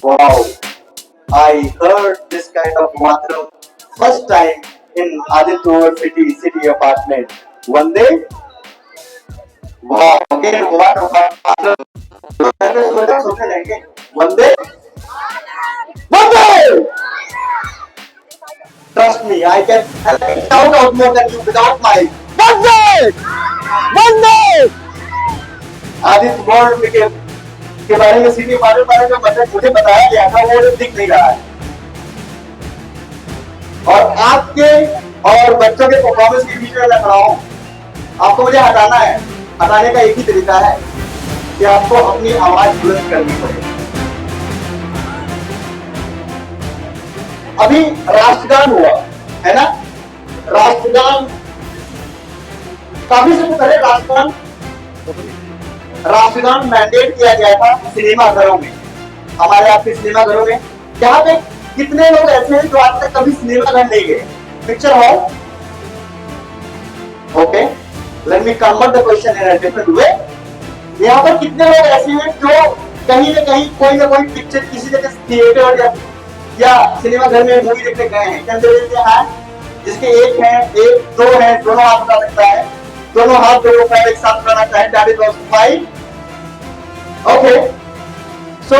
Wow, I heard this kind of mantra first time in Aditya city apartment. One day, wow, again one mantra. सोचने लगेंगे. One day, one day. Trust me, I can shout out more than you without my one day, one day. Aditya world के बारे में city apartment बारे में मतलब मुझे बताया गया था वो दिख नहीं रहा है और आपके और बच्चों के परफॉर्मेंस के बीच में मैं खड़ा हूं. आपको मुझे हटाना है. हटाने का एक ही तरीका है कि आपको अपनी आवाज बुलंद करनी पड़ेगी. अभी राष्ट्रगान हुआ है ना. राष्ट्रगान काफी समय पहले राष्ट्रगान मैंडेट किया गया था सिनेमा घरों में. हमारे आपके सिनेमा घरों में यहाँ पे कितने लोग ऐसे हैं जो आज तक कभी सिनेमा घर नहीं गए. Picture hall. Okay, let me convert the question in a different way. यहाँ पर कितने लोग ऐसे हैं जो कहीं ना कहीं कोई ना कोई पिक्चर किसी जगह थिएटर या सिनेमा घर में मूवी देखने गए हैं. क्या जिसके एक है, एक दो है, दोनों हाथ उठा सकता है. दोनों हाथ दोनों पैर एक साथ उठाना चाहे. That is also fine. Okay, so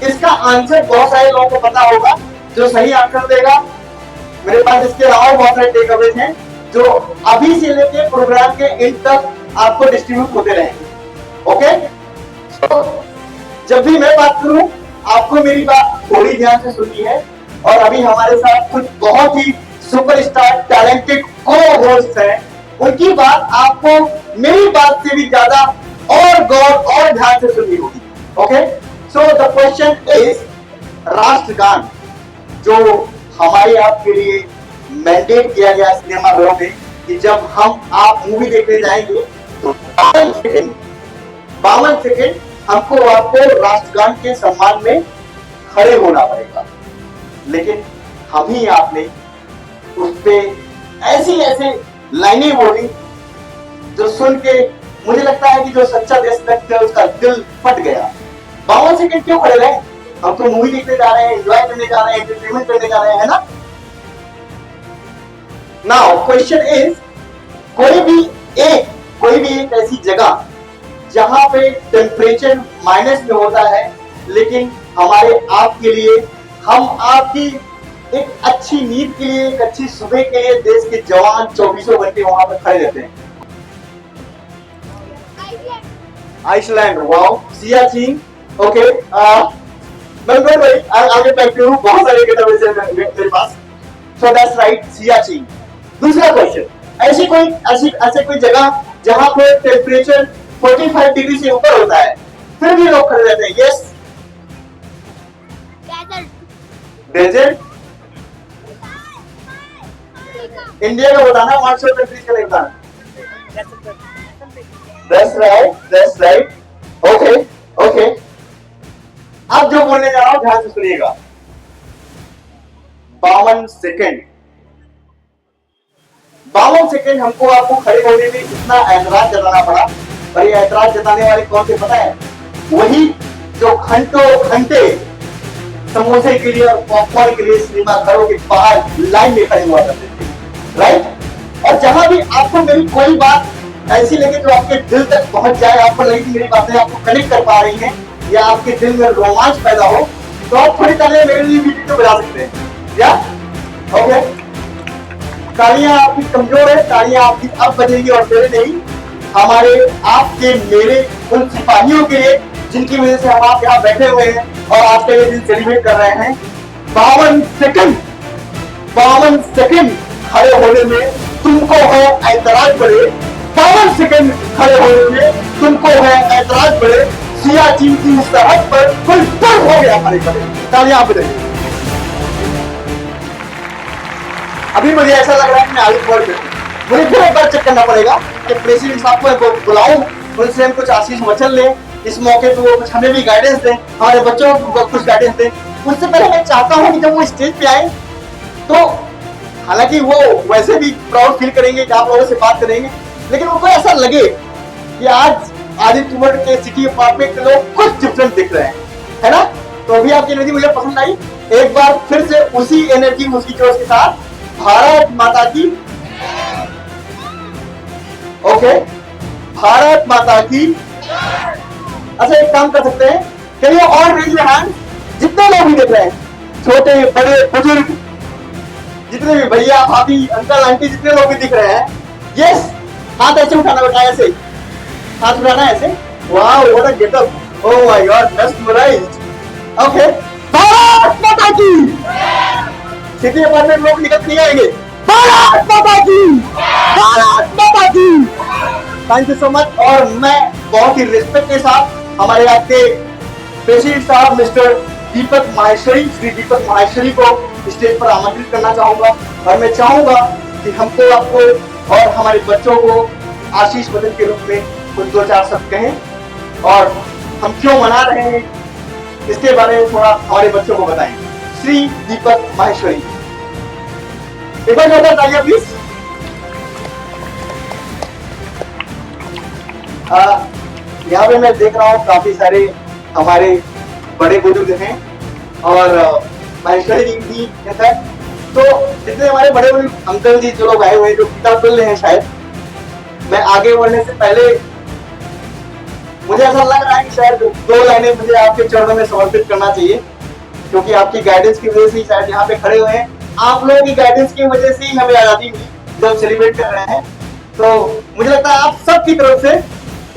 इसका आंसर बहुत सारे लोगों को पता होगा. जो सही आंसर देगा, मेरे पास इसके अलावा बहुत सारे टेक अवेज हैं जो अभी से लेके प्रोग्राम के एंड तक आपको डिस्ट्रीब्यूट होते रहेंगे. ओके, सो जब भी मैं बात करूं आपको मेरी बात थोड़ी ध्यान से सुननी है. और अभी हमारे साथ कुछ बहुत ही सुपरस्टार टैलेंटेड को-होस्ट हैं. उनकी बात आपको मेरी बात से भी ज्यादा और गौर और ध्यान से सुननी होगी. Okay, so the question is राष्ट्रगान जो हमारे आपके लिए मैंडेट किया गया सिनेमा घरों में कि जब हम आप मूवी देखने जाएंगे तो 52 सेकेंड हमको आपको राष्ट्रगान के सम्मान में खड़े होना पड़ेगा. लेकिन हम ही आपने उस पे ऐसी लाइनें बोली जो सुन के मुझे लगता है कि जो सच्चा देशभक्त है उसका दिल फट गया. 52 सेकेंड क्यों खड़े रहे? हम तो मूवी देखने जा रहे हैं, एंजॉय करने जा रहे हैं, एंटरटेनमेंट करने जा रहे हैं, है ना. नाउ क्वेश्चन इज कोई भी एक ऐसी जगह जहां पे टेम्परेचर माइनस में होता है लेकिन हमारे आपके लिए हम आपकी एक अच्छी नींद के लिए, एक अच्छी सुबह के लिए देश के जवान 24 घंटे वहां पर खड़े रहते हैं. आइसलैंड. वाओ. सियाचिन. ओके, आगे बैक टू बहुत सारे किताबें से मेरे पास. So that's right, Siachen. दूसरा क्वेश्चन, ऐसी कोई जगह जहां पर टेम्परेचर 45 डिग्री से ऊपर होता है फिर भी लोग खड़े रहते हैं. यस. डेजर्ट. इंडिया का बताना. वहां से टेम्परेचर लगता है. That's right. Okay. अब जो बोलने जा रहा हूं ध्यान से सुनिएगा. 52 सेकेंड हमको आपको खड़े होने में इतना ऐतराज जताना पड़ा. और ये ऐतराज जताने वाले कौन थे पता है? वही जो घंटे समोसे के लिए और पॉपकॉर्न के लिए सिनेमा घरों के बाहर लाइन में खड़े हुआ करते थे. राइट. और जहां भी आपको मेरी कोई बात ऐसी लगे जो आपके दिल तक पहुंच जाए, आपको लगे कि मेरी बातें आपको कनेक्ट कर पा रही हैं या आपके दिल में रोमांच पैदा हो, तो आप थोड़ी तालियां मेरे लिए वीडियो बजा सकते हैं. या ओके, तालियां आपकी कमजोर है. तालियां आपकी अब बजेगी और मेरे नहीं, हमारे आपके मेरे उन सिपाहियों के लिए जिनकी वजह से हम आप यहाँ बैठे हुए हैं और आपका ये दिन सेलिब्रेट कर रहे हैं. 52 सेकेंड खड़े होने में तुमको है ऐतराज बड़े. 52 सेकेंड खड़े होने में तुमको है ऐतराज बड़े. सियाचिन की सरहद पर कोई डर हो गया हमारे खड़े. तालियां आप बजाइए. अभी मुझे ऐसा लग रहा है कि मैं आगे बढ़ गया. मुझे फिर एक बार चेक करना पड़ेगा कि प्रेसिडेंट साहब को बुलाऊं, उनसे हम कुछ आशीष वचन लें. इस मौके पे वो कुछ हमें भी गाइडेंस दें, हमारे बच्चों को कुछ गाइडेंस दें. उससे पहले मैं चाहता हूं कि जब वो स्टेज पे आए तो हालांकि वो वैसे भी प्राउड फील करेंगे कि आप लोगों से बात करेंगे, लेकिन उनको ऐसा लगे कि आज आदित्य वर्ल्ड के सिटी अपार्टमेंट के लोग कुछ डिफरेंट दिख रहे हैं, है ना. तो अभी आपकी एनर्जी मुझे पसंद आई। एक बार फिर से उसी एनर्जी उसी जोश के साथ भारत माता की, ओके, भारत माता की। अच्छा एक काम कर सकते हैं, चलिए और रेज योर हैंड जितने लोग भी देख रहे हैं, छोटे बड़े बुजुर्ग, जितने भी भैया भाभी अंकल आंटी जितने लोग भी दिख रहे हैं, यस, हाथ ऐसे उठाना बेटा, ऐसे हाथ उठाना ऐसे। Wow what a getup, oh my God, mesmerised. Okay, Bharat माता की। सिटी अपार्टमेंट लोग निकल नहीं आएंगे। भारत माता की, भारत माता की। Thank you so much. और मैं बहुत ही रिस्पेक्ट के साथ हमारे आपके प्रेसिडेंट साहब मिस्टर दीपक माहेश्वरी, श्री दीपक माहेश्वरी को स्टेज पर आमंत्रित करना चाहूंगा। और मैं चाहूंगा कि हमको, आपको और हमारे बच्चों को आशीष वचन के रूप में कुछ दो चार शब्द कहें और हम क्यों मना रहे हैं इसके बारे में थोड़ा हमारे बच्चों को बताएं। श्री दीपक माहेश्वरी, एक बार जोरदार तालियां प्लीज। यहाँ पे मैं देख रहा हूँ काफी सारे हमारे बड़े बुजुर्ग हैं और माहेश्वरी जी भी इनफैक्ट, तो जितने हमारे बड़े बुजुर्ग अंकल जी जो लोग आए हुए हैं, जो किताब पढ़ रहे हैं, शायद मैं आगे बढ़ने से पहले मुझे ऐसा लग रहा है कि शायद दो लाइनें मुझे आपके चरणों में समर्पित करना चाहिए, क्योंकि आपकी गाइडेंस की वजह से ही शायद यहाँ पे खड़े हुए हैं। आप लोगों की गाइडेंस की वजह से ही हमें आजादी मिली, जो हम सेलिब्रेट कर रहे हैं। तो मुझे लगता है आप सबकी तरफ से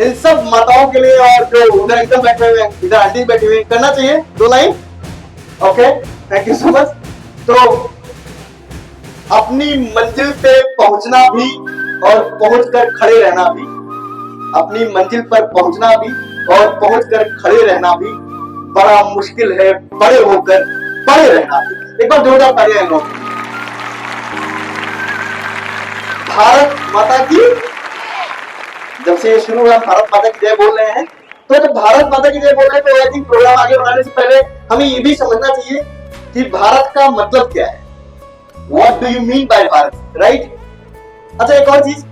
इन सब माताओं के लिए, और जो उधर अंकल बैठे हुए हैं, इधर आंटी बैठे हुए हैं, करना चाहिए दो line. Okay, thank you so much. तो अपनी मंजिल पे पहुंचना भी और पहुंचकर खड़े रहना भी, अपनी मंजिल पर पहुंचना भी और पहुंचकर खड़े रहना भी बड़ा मुश्किल है, बड़े होकर बड़े रहना भी। एक बार जोरदार तालियां लोग। भारत माता की, जब से ये शुरू हुआ भारत माता की जय बोल रहे हैं, तो जब भारत माता की जय बोल रहे हैं तो आई थिंक प्रोग्राम आगे बढ़ाने से पहले हमें ये भी समझना चाहिए कि भारत का मतलब क्या है। What do you mean by Bharat, right? अच्छा एक और चीज,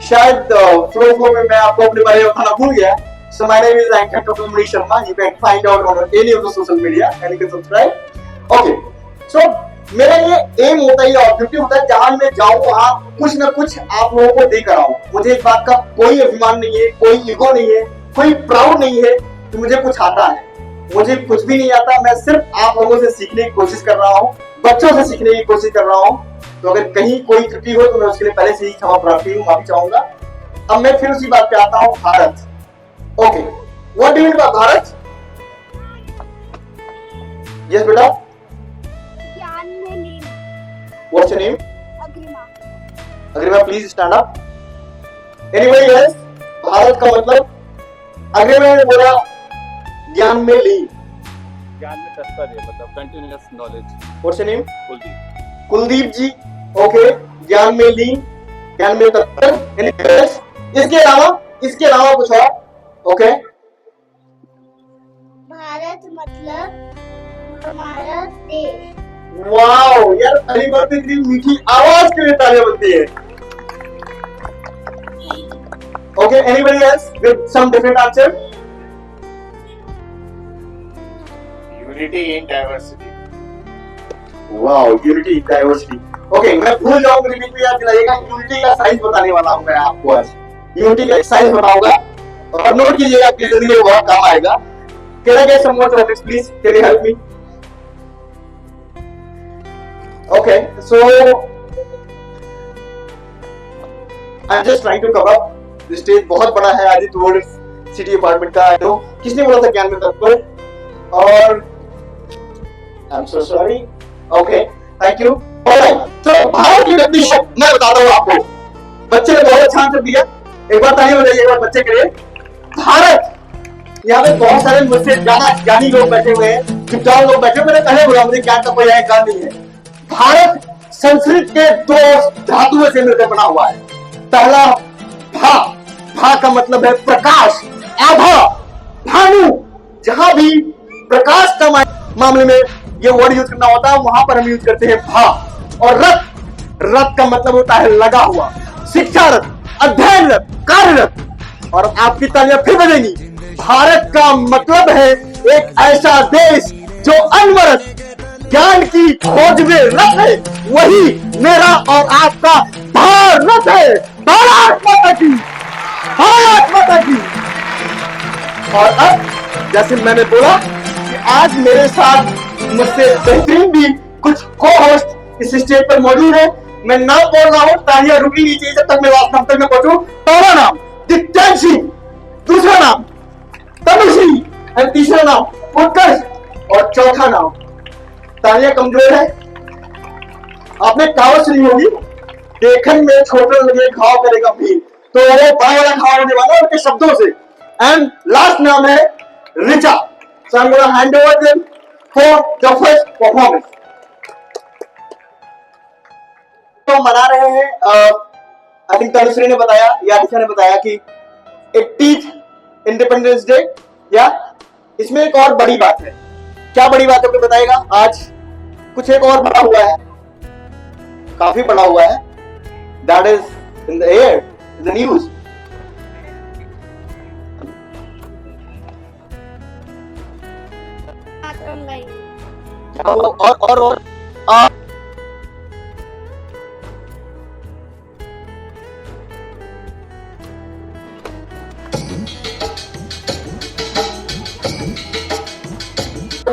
शायद फ्लो में मैं आपको अपने बारे में बताना भूल गया। So my name is Anchor Dr. Manish Sharma. You can find out on any of the social media and you can subscribe. Okay. So मेरा ये एम होता है, ये ऑब्जेक्टिव होता है, जहां मैं जाऊं वहां कुछ ना कुछ आप लोगों को देकर आऊं। मुझे इस बात का कोई अभिमान नहीं है, कोई ईगो नहीं है, कोई प्राउड नहीं है कि मुझे कुछ आता है। मुझे कुछ भी नहीं आता, मैं सिर्फ आप लोगों से सीखने की कोशिश कर रहा हूँ, बच्चों से सीखने की कोशिश कर रहा हूँ। तो अगर कहीं कोई त्रुटि हो तो मैं उसके लिए पहले से ही क्षमा प्रार्थी हूँ, माफी चाहूंगा। अब मैं फिर उसी बात पे आता हूँ, Bharat. Okay, what do you mean by Bharat? Yes बेटा, what's your name? Agrima. Agrima, please stand up. Anybody else? Bharat का मतलब, अग्रिमा ने बोला ज्ञान में लीन, ज्ञान में तत्पर है, मतलब continuous knowledge. What's your name? Kuldeep. Kuldeep ji, okay, ज्ञान में लीन, ज्ञान में तत्पर। इसके अलावा कुछ और? ओके, भारत मतलब हमारा देश। वाओ यार, पहली बार तो इतनी मीठी आवाज के लिए तालियां बनती है। Okay, anybody else with some different answer? Unity in diversity. Wow, unity in diversity. Okay, मैं भूल जाऊंगा, रिपीट भी याद दिलाइएगा। यूनिटी का साइंस बताने वाला हूं मैं आपको आज, यूनिटी का साइंस बताऊंगा और नोट कीजिएगा, आपकी जिंदगी में बहुत काम आएगा। Can I get some more topics please? Can you help me? Okay, so I'm just trying to cover up. The stage बहुत बड़ा है, आज टूवर्ड सिटी अपार्टमेंट का। तो किसने बोला था ज्ञान में तत्पर? और I'm so sorry. Okay, thank you. Alright, तो भारत की डेफिनेशन मैं बताता हूँ आपको। बच्चे ने बहुत अच्छा आंसर दिया, एक बार ताली बजाइए एक बार बच्चे के लिए। भारत, यहाँ पे बहुत सारे मुझसे ज्यादा ज्ञानी लोग बैठे हुए हैं, विद्वान लोग बैठे हुए। मैंने पहले बोला मुझे ज्ञान का कोई ज्ञान नहीं है। भारत संस्कृत के दो धातुओं से मिलकर बना हुआ है। पहला भा, भा का मतलब है प्रकाश, आभा, भानु। जहां भी प्रकाश का मामले में ये वर्ड यूज करना होता है, वहां पर हम यूज करते हैं भा। और रथ, रथ का मतलब होता है लगा हुआ, शिक्षारत, अध्ययनरत, कार्यरत। और आपकी तालियां फिर बजेंगी। भारत का मतलब है एक ऐसा देश जो अनवरत ज्ञान की खोज में रत है, वही मेरा और आपका भारत है। भारत माता की, भारत माता की। और अब जैसे मैंने बोला कि आज मेरे साथ मुझसे बेहतरीन भी कुछ को होस्ट इस स्टेज पर मौजूद है। मैं नाम बोल रहा हूं, तालियां रुकी नहीं चाहिए जब तक मैं वास्तव तक में पहुंचूं। पहला नाम जितेंद्र सिंह, दूसरा नाम तनुश्री, और तीसरा नाम उत्कर्ष, और चौथा नाम, तालियां कमजोर है, आपने कहावत सुनी होगी, देखन में छोटा लगे घाव करेगा भी, तो वो बड़ा बड़ा घाव होने वाला है उनके शब्दों से। एंड लास्ट नाम है Richa. So I am gonna hand over them for the first performance. तो मना रहे हैं, आई थिंक तनुश्री ने बताया या रिचा ने बताया कि 80th इंडिपेंडेंस डे, या इसमें एक और बड़ी बात है। क्या बड़ी बात है, बताएगा आज कुछ एक और बड़ा हुआ है, काफी बड़ा हुआ है, that is in the air, in the news.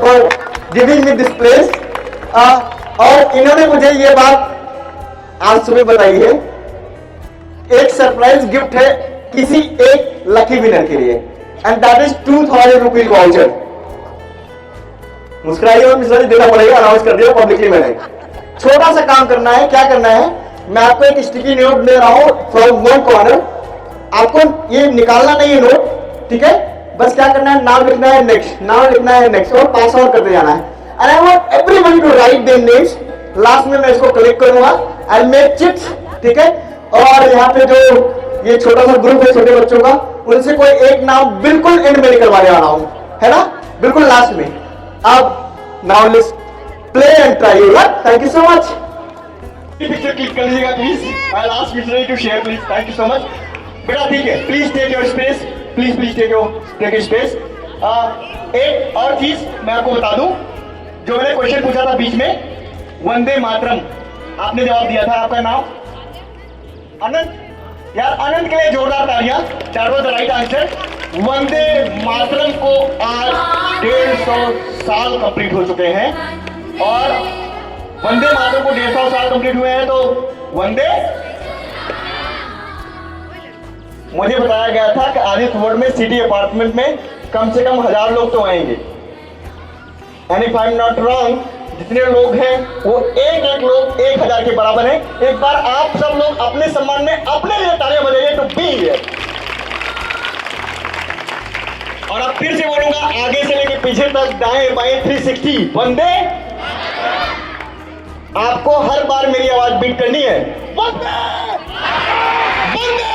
और गिविंग मी दिस प्लेस, और इन्होंने मुझे ये बात आज सुबह बताई है। एक सरप्राइज गिफ्ट है किसी एक लकी विनर के लिए, and that is 2000 rupees voucher. मुस्कुराइए और मिसरी देना पड़ेगा, अनाउंस कर दिया पब्लिकली मैंने। छोटा सा काम करना है, क्या करना है, मैं आपको एक स्टिकी नोट दे रहा हूं फ्रॉम वन कॉर्नर, आपको ये निकालना नहीं है नोट, ठीक है, बस क्या करना है, नाम लिखना है नेक्स्ट, नाम लिखना है नेक्स्ट, और पास आउट करते जाना है। And I want everyone to write their names. Last में मैं इसको कलेक्ट करूंगा, आई मेक चिट्स, ठीक है, और यहाँ पे जो ये छोटा सा ग्रुप है छोटे बच्चों का, उनसे कोई एक नाम बिल्कुल एंड में निकलवाने वाला हूं, है ना, बिल्कुल लास्ट में। अब now let's play and try your luck. Thank you so much. Picture click कर लीजिएगा please, I will ask mister to share please. Thank you so much बेटा, ठीक है, please take your space, please take your space. एक और चीज मैं आपको बता दूं, जो मैंने क्वेश्चन पूछा था बीच में, वंदे मातरम, आपने जवाब दिया था, आपका नाम अनंत, यार अनंत के लिए जोरदार तालियां, that was the right answer. Vande Mataram को आज 150 साल कंप्लीट हो चुके हैं, और वंदे मातरम को 150 साल कंप्लीट हुए हैं, तो वंदे, मुझे बताया गया था कि आदित्य वर्ड में सिटी अपार्टमेंट में कम से कम 1000 लोग तो आएंगे, and if I am not wrong, जितने लोग हैं वो एक लोग 1000 के बराबर है। एक बार आप सब लोग अपने सम्मान में अपने लिए तालियां बजाइए टू बी हियर। और अब फिर से बोलूंगा, आगे से लेके पीछे तक, दाएं बाएं 360 वंदे। आपको हर बार मेरी आवाज बीट करनी है, Vande Vande.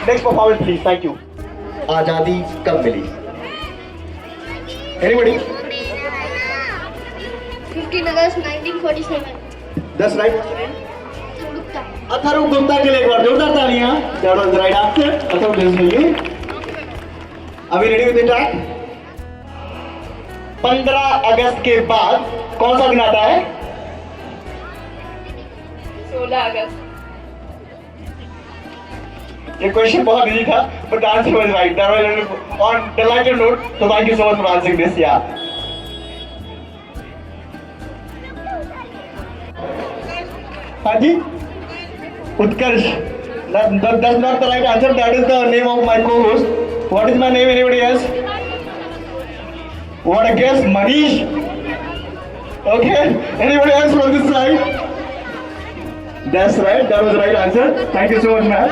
Next performance please. Thank you. आजादी कब मिली? एनीबॉडी? 15 अगस्त 1947। That's right. अथर्व गुप्ता के लिए एक बार जोरदार तालियां। That was the right answer. Atharva Gupta. अभी रेडी विद द ट्रैक? 15 अगस्त के बाद कौन सा दिन आता है? 16 अगस्त। ये क्वेश्चन बहुत इजी था, but the answer was right. That was on delighted note. So thank you so much for answering this. Yeah. हाँ जी, उत्कर्ष. That's not the right answer. That is the name of my co-host. What is my name? Anybody else? What a guess, Manish. Okay. Anybody else from this side? That's right. That was the right answer. Thank you so much, ma'am.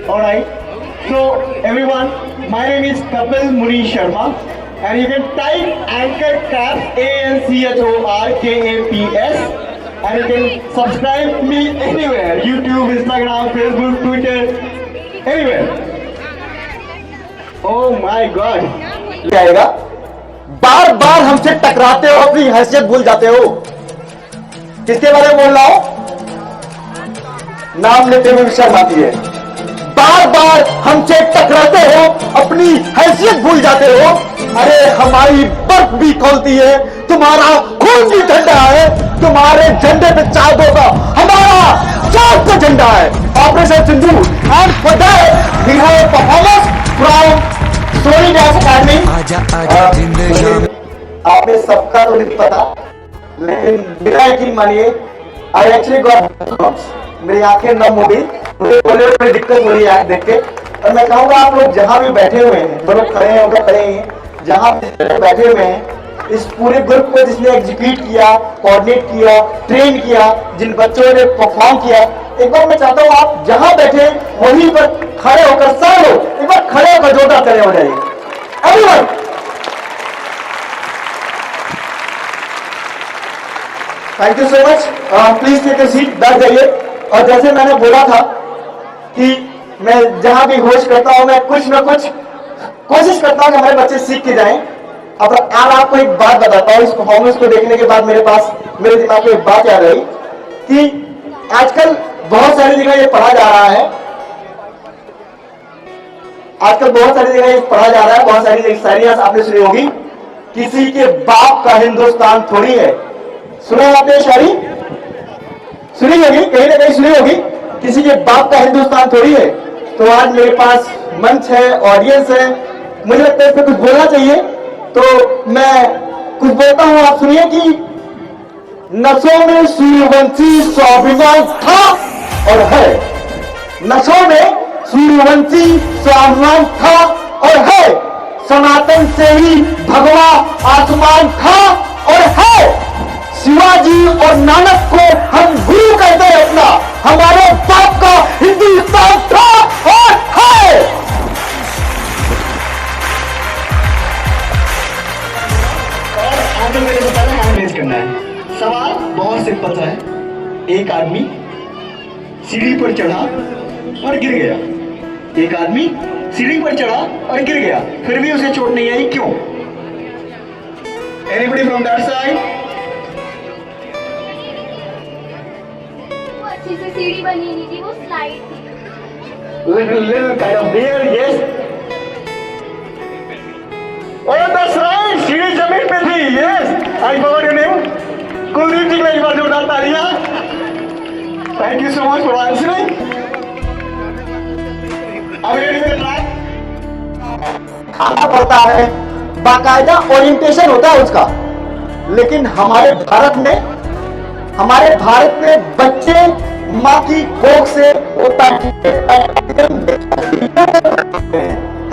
All right. So everyone, my name is Kapil Munish Sharma, and you can type Anchor Caps ANCHORKAPS. And you can subscribe me anywhere, YouTube, Instagram, Facebook, Twitter, anywhere. Oh my God! क्या आएगा? बार बार हमसे टकराते हो, अपनी हैसियत भूल जाते हो। किसके बारे में बोल रहा हो? नाम लेते हुए शर्म आती है। बार बार हमसे टकराते हो, अपनी हैसियत भूल जाते हो, अरे हमारी बर्फ भी खोलती है, तुम्हारा खून भी ठंडा है, तुम्हारे झंडे पे चांद होगा, हमारा चांद का झंडा है। Operation Sindoor and for that we have a performance from Sony dance academy. आपने सबका तो नहीं पता, लेकिन मेरा यकीन मानिए, आई एक्चुअली गॉट, मेरी आंखें नम हो गई, मुझे बोले बड़ी दिक्कत हो रही है देख के। और मैं कहूंगा आप लोग जहां भी बैठे हुए हैं, जो लोग खड़े हैं उनका खड़े हैं, जहां बैठे हुए हैं, इस पूरे ग्रुप को जिसने एग्जीक्यूट किया, कोऑर्डिनेट किया, ट्रेन किया, जिन बच्चों ने परफॉर्म किया, एक बार मैं चाहता हूं आप जहां बैठे वहीं पर खड़े होकर सब लोग एक बार खड़े होकर जोरदार खड़े हो जाइए everyone. Thank you so much, please take a seat, बैठ जाइए। और जैसे मैंने बोला था कि मैं जहां भी होस्ट करता हूं, मैं कुछ ना कुछ कोशिश करता हूं कि हमारे बच्चे सीख के जाएं। अब आपको एक बात बताता हूं, इस परफॉर्मेंस को देखने के बाद मेरे दिमाग में एक बात याद आई कि आजकल बहुत सारी जगह ये पढ़ा जा रहा है, आजकल बहुत सारी जगह ये पढ़ा जा रहा है, बहुत सारी शायरियां आपने सुनी होगी, किसी के बाप का हिंदुस्तान थोड़ी है। सुना आपने शायरी? सुनी होगी, कहीं ना कहीं सुनी होगी, किसी के बाप का हिंदुस्तान थोड़ी है। तो आज मेरे पास मंच है, ऑडियंस है, मुझे लगता है इसमें कुछ बोलना चाहिए, तो मैं कुछ बोलता हूं, आप सुनिए कि नसों में सूर्यवंशी स्वाभिमान था और है, नसों में सूर्यवंशी स्वाभिमान था और है, सनातन से ही भगवा आसमान था और है, शिवाजी और नानक को हम गुरु कहते हैं अपना, हमारे बाप का हिंदुस्तान था और है। और आगे मेरे को पहले हैंड रेज करना है। सवाल बहुत सिंपल सा है, एक आदमी सीढ़ी पर चढ़ा और गिर गया, एक आदमी सीढ़ी पर चढ़ा और गिर गया, फिर भी उसे चोट नहीं आई, क्यों? Anybody from that side? अच्छे से सीढ़ी बनी नहीं थी, वो स्लाइड थी। Little kind of weird, yes. Oh, that's right. सीढ़ी जमीन पे थी, yes. I forgot your name. Kuldeep जी को एक बार जोरदार तालियां। Thank you so much for answering. Are you ready to try? खाना पड़ता है, बाकायदा ओरिएंटेशन होता है उसका, लेकिन हमारे भारत में बच्चे माँ की कोख से है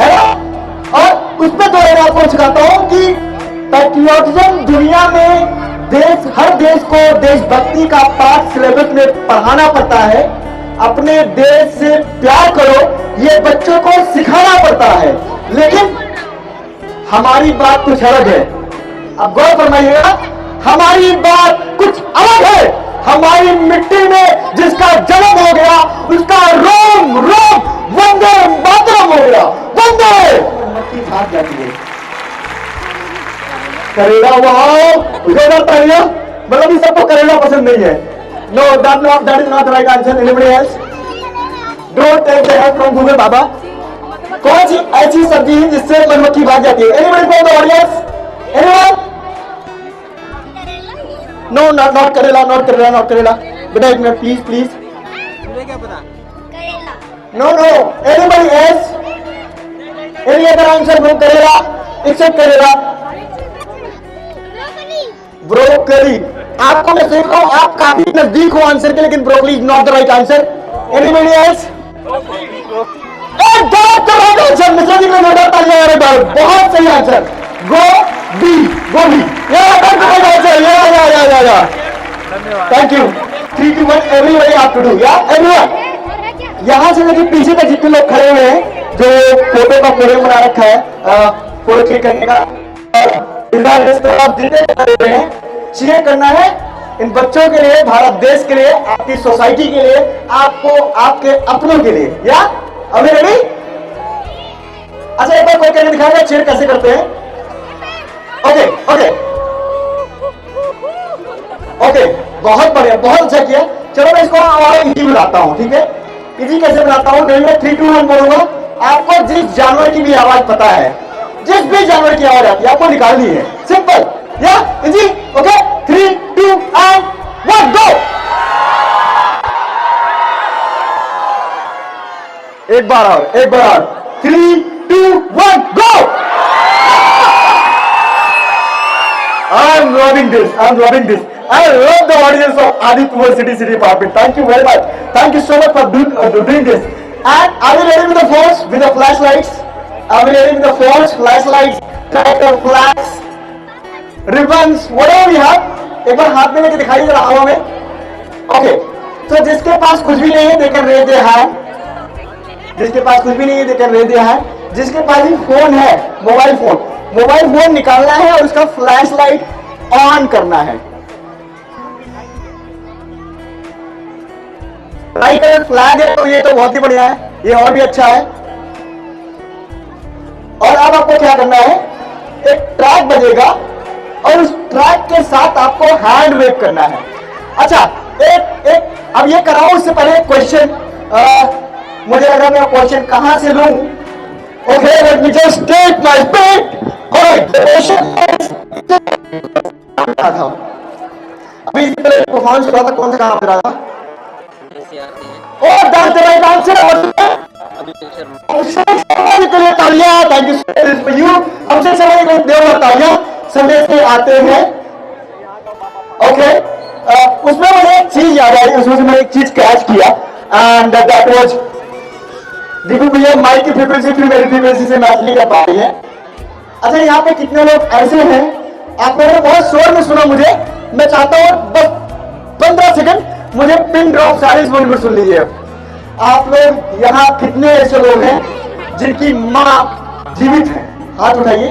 ना। और उसमें तो मैं आपको सिखाता हूं कि पैट्रियोटिज्म दुनिया में हर देश को देशभक्ति का पाठ सिलेबस में पढ़ाना पड़ता है, अपने देश से प्यार करो ये बच्चों को सिखाना पड़ता है, लेकिन हमारी बात कुछ अलग है। अब गौर फरमाइएगा, हमारी बात कुछ अलग है। हमारी मिट्टी में जिसका जन्म हो गया उसका रोम रोम वंदे मातरम हो गया, वंदे मक्खी भाग जाती है। करेला मतलब ये सबको करेला पसंद नहीं है। No, that is not right answer. Anybody else? Don't take the help from Google बाबा। कौन सी ऐसी सब्जी है जिससे मधुमक्खी भाग जाती है? Anybody from the audience? Anyone? No, not karela, not karela, not karela. बेटा एक minute please, please. Karela. No no, anybody else? Any other answer from karela except karela? Broccoli. आपको मैं सोच रहा हूं आप काफी नजदीक हो आंसर के, लेकिन broccoli is not the right answer. Anybody else? बहुत सही आंसर, गोभी, गोभी। Thank you. 3, 2, 1 everybody have to do, या एवरीवन। यहां से लेकर पीछे तक जितने लोग खड़े हुए हैं, जो फोटो का फ्रेम बना रखा है, फोटो क्लिक करने का, जितने खड़े हुए हैं चीजें करना है इन बच्चों के लिए, भारत देश के लिए, आपकी सोसाइटी के लिए, आपको आपके अपनों के लिए। या अभी रेडी? अच्छा एक बार कोई करके दिखाएगा चीयर कैसे करते हैं? ओके ओके ओके, बहुत बढ़िया, बहुत अच्छा किया। चलो मैं इसको और इजी बनाता हूं, ठीक है? इजी कैसे बनाता हूं? मैं 3, 2, 1 बोलूंगा, आपको जिस जानवर की भी आवाज पता है जिस भी जानवर की आवाज आती है आपको निकालनी है, सिंपल या इजी। ओके 3 2 एंड 1 गो। एक बार और 3 2 1 गो। I'm loving this. I love the audience of Aditya City Department. Thank you very much. Thank you so much for doing this. And are you ready with the phones, with the flashlights? Are we ready with the phones, flashlights, tractor flags, ribbons, whatever we have? एक बार हाथ में लेके दिखाइए जरा हवा में। Okay. तो जिसके पास कुछ भी नहीं है, they can raise their hand. जिसके पास कुछ भी नहीं है, they can raise their hand. जिसके पास भी फोन है, मोबाइल फोन निकालना है और उसका फ्लैश लाइट ऑन करना है। ट्राई कलर फ्लैग है तो ये तो बहुत ही बढ़िया है, ये और भी अच्छा है। और अब आपको क्या करना है, एक ट्रैक बजेगा और उस ट्रैक के साथ आपको हैंड वेव करना है। अच्छा एक अब ये कराओ, उससे पहले क्वेश्चन, मुझे लग रहा है मैं क्वेश्चन कहां से लूं। Okay, let me just take my pick. Alright, the question is अभी परफॉर्मेंस कर रहा था, कौन सा काम कर रहा था? और that's the right answer. के लिए तालियां, thank you so much for you. हमसे समय को देव तालियां, संदेश से आते हैं। ओके, उसमें मुझे एक चीज याद आई, उसमें से मैंने एक चीज कैच किया एंड दैट वाज देखो भैया माइक की फ्रीक्वेंसी फिर मेरी फ्रीक्वेंसी से मैच नहीं कर पा रही है। अच्छा यहाँ पे कितने लोग ऐसे हैं, आप लोगों ने बहुत शोर में सुना मुझे, मैं चाहता हूँ बस 15 सेकंड मुझे पिन ड्रॉप साइलेंस मोड में सुन लीजिए। आप लोग यहाँ कितने ऐसे लोग हैं जिनकी माँ जीवित है? हाथ उठाइए।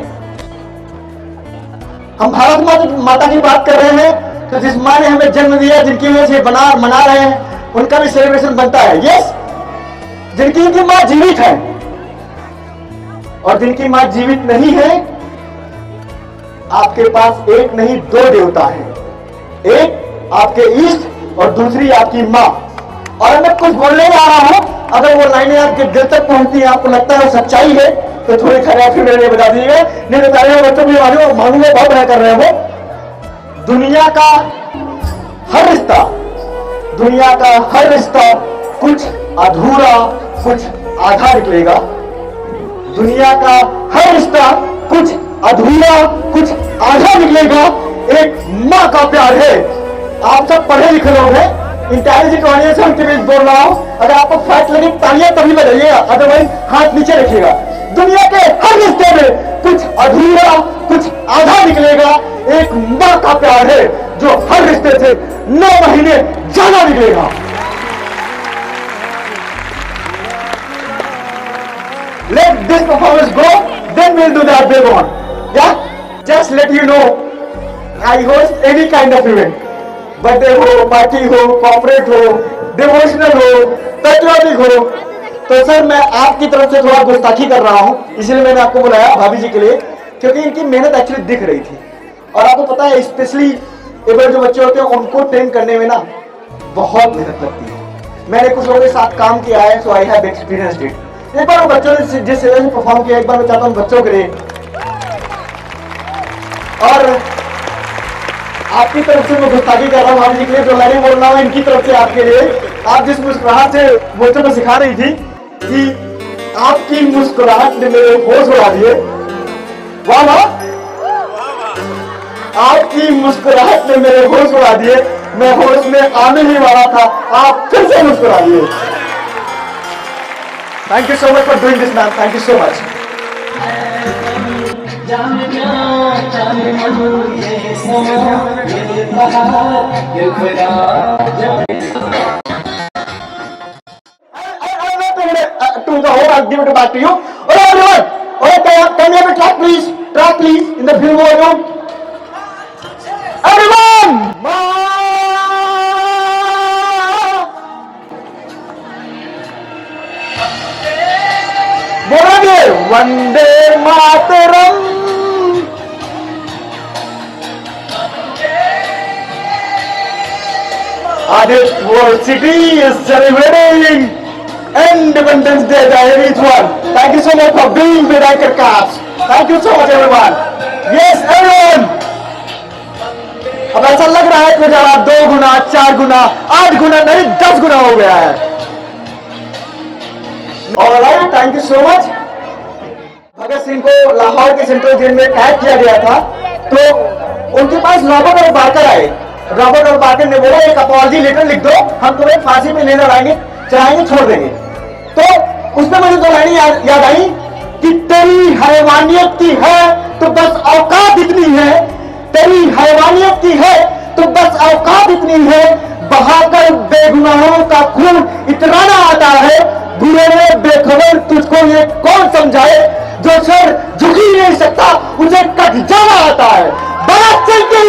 हम भारत माता की बात कर रहे हैं, तो जिस माँ ने हमें जन्म दिया, जिनकी वजह से मना रहे हैं, उनका भी सेलिब्रेशन बनता है। यस, जिनकी मां जीवित है और जिनकी मां जीवित नहीं है, आपके पास एक नहीं 2 देवता हैं, एक आपके इष्ट और दूसरी आपकी मां। और मैं कुछ बोलने जा रहा हूं, अगर वो लाइनें आपके दिल तक पहुंचती हैं, आपको लगता है वो सच्चाई है, तो थोड़ी खराब फिर मेरे लिए बता दीजिएगा, नहीं बता रहे हो बच्चों भी मानूंगा बहुत बड़ा कर रहे हो। दुनिया का हर रिश्ता कुछ अधूरा कुछ आधा निकलेगा। दुनिया का हर रिश्ता कुछ अधूरा कुछ आधा निकलेगा। एक माँ का प्यार है। आप सब पढ़े लिखे लोग हैं, इंटेलिजेंट ऑडियंस है, उनके बीच बोल रहा हूं। अगर आपको फैक्ट लगे तालियां तभी बजाइएगा, अदरवाइज हाथ नीचे रखिएगा। दुनिया के हर रिश्ते में कुछ अधूरा कुछ आधा निकलेगा। एक माँ का प्यार है जो हर रिश्ते से 9 महीने ज्यादा निकलेगा। Let this performance go, then we'll do that big one. Yeah? Just let you know, I host any kind of event. Birthday हो, पार्टी हो, कॉर्पोरेट हो, डिवोशनल हो, पैट्रियोटिक हो, तो सर मैं आपकी तरफ से थोड़ा गुस्ताखी कर रहा हूं, इसलिए मैंने आपको बुलाया भाभी जी के लिए, क्योंकि इनकी मेहनत एक्चुअली दिख रही थी। और आपको पता है स्पेशली एबल जो बच्चे होते हैं उनको ट्रेन करने में ना बहुत मेहनत लगती है। मैंने कुछ लोगों के साथ काम किया है, सो आई हैव एक्सपीरियंस्ड इट। एक बार बच्चों ने जिस तरह से परफॉर्म किया, एक बार मैं चाहता हूँ बच्चों के लिए और आपकी तरफ से मैं गुस्ताखी कर रहा हूँ भाभी जी के लिए, जो मैंने बोल रहा हूँ इनकी तरफ से आपके लिए। आप जिस मुस्कुराहट से बच्चों को सिखा रही थी कि आपकी मुस्कुराहट ने मेरे होश उड़ा दिए। वाह वाह, आपकी मुस्कुराहट ने मेरे होश उड़ा दिए। मैं होश में आने ही वाला था, आप फिर से मुस्कुरा दिए। Thank you so much for doing this, man. Thank you so much. To the whole, I'll give it back to you. All right, everyone. All right, can we have a track, please? Track, please, in the film volume. Everyone. बोलोगे Vande Mataram. Aditya City is celebrating Independence Day, everyone. Thank you so much for being with Anchor Cast. Thank you so much everyone. Yes everyone, अब ऐसा लग रहा है कि जरा 2 गुना 4 गुना 8 गुना नहीं 10 गुना हो गया है। Alright, thank you so much. Bhagat Singh को लाहौर के सेंट्रल जेल में कैद किया गया था, तो उनके पास रॉबर्ट और बार्कर आए। रॉबर्ट और बार्कर ने बोला एक अपॉलजी लेटर लिख दो, हम तुम्हें फांसी में लेने लाएंगे, चढ़ाएंगे, छोड़ देंगे। तो उसमें मुझे 2 लाइनें याद आई कि तेरी हैवानियत की है तो बस औकात इतनी है, तेरी हैवानियत की है तो बस औकात इतनी है, बहाकर बेगुनाहों का खून इतराना आता है, बुरे में बेखबर तुझको ये कौन समझाए, जो सर झुक ही नहीं सकता उसे कट जाना आता है। बात चलती